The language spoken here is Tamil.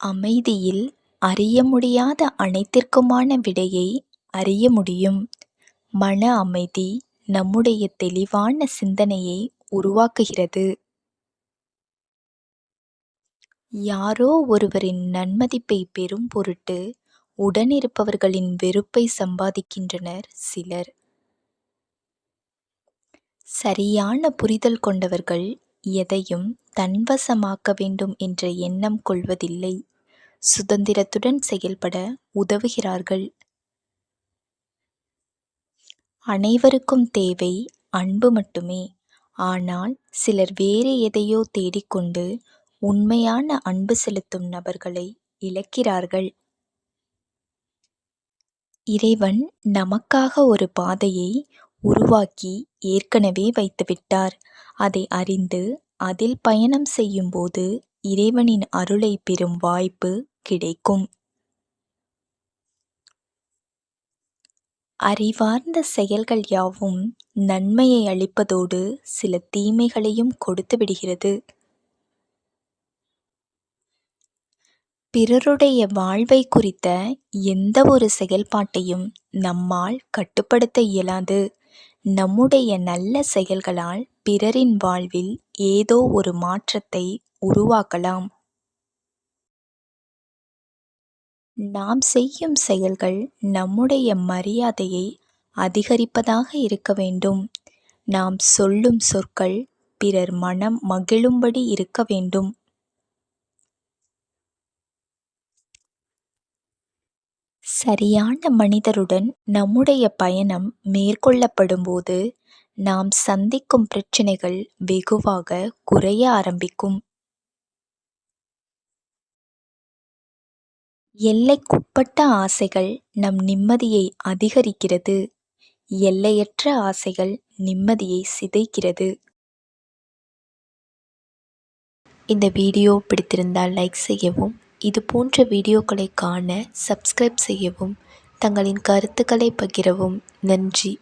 அமைதியில் அறிய முடியாத அனைத்திற்குமான விடையை அறிய முடியும். மன அமைதி நம்முடைய தெளிவான சிந்தனையை உருவாக்குகிறது. யாரோ ஒருவரின் நன்மதிப்பை பெறும் பொருட்டு உடனிருப்பவர்களின் வெறுப்பை சம்பாதிக்கின்றனர் சிலர். சரியான புரிதல் கொண்டவர்கள் எதையும் தன்வசமாக்க வேண்டும் என்ற எண்ணம் கொள்வதில்லை. சுதந்திரத்துடன் செயல்பட உதவுகிறார்கள். அனைவருக்கும் தேவை அன்பு மட்டுமே. ஆனால் சிலர் வேறு எதையோ தேடிக்கொண்டு உண்மையான அன்பு செலுத்தும் நபர்களை இழக்கிறார்கள். இறைவன் நமக்காக ஒரு பாதையை உருவாக்கி ஏற்கனவே வைத்துவிட்டார். அதை அறிந்து அதில் பயணம் செய்யும்போது இறைவனின் அருளை பெறும் வாய்ப்பு கிடைக்கும். அறிவார்ந்த செயல்கள் யாவும் நன்மையை அளிப்பதோடு சில தீமைகளையும் கொடுத்து விடுகிறது. பிறருடைய வாழ்வை குறித்த எந்த ஒரு செயல்பாட்டையும் நம்மால் கட்டுப்படுத்த இயலாது. நம்முடைய நல்ல செயல்களால் பிறரின் வாழ்வில் ஏதோ ஒரு மாற்றத்தை உருவாக்கலாம். நாம் செய்யும் செயல்கள் நம்முடைய மரியாதையை அதிகரிப்பதாக இருக்க வேண்டும். நாம் சொல்லும் சொற்கள் பிறர் மனம் மகிழும்படி இருக்க வேண்டும். சரியான மனிதருடன் நம்முடைய பயணம் மேற்கொள்ளப்படும்போது நாம் சந்திக்கும் பிரச்சனைகள் வெகுவாக குறைய ஆரம்பிக்கும். எல்லைக்குட்பட்ட ஆசைகள் நம் நிம்மதியை அதிகரிக்கிறது. எல்லையற்ற ஆசைகள் நிம்மதியை சிதைக்கிறது. இந்த வீடியோ பிடித்திருந்தால் லைக் செய்யவும், இது போன்ற வீடியோக்களை காண சப்ஸ்கிரைப் செய்யவும், தங்களின் கருத்துக்களை பகிரவும். நன்றி.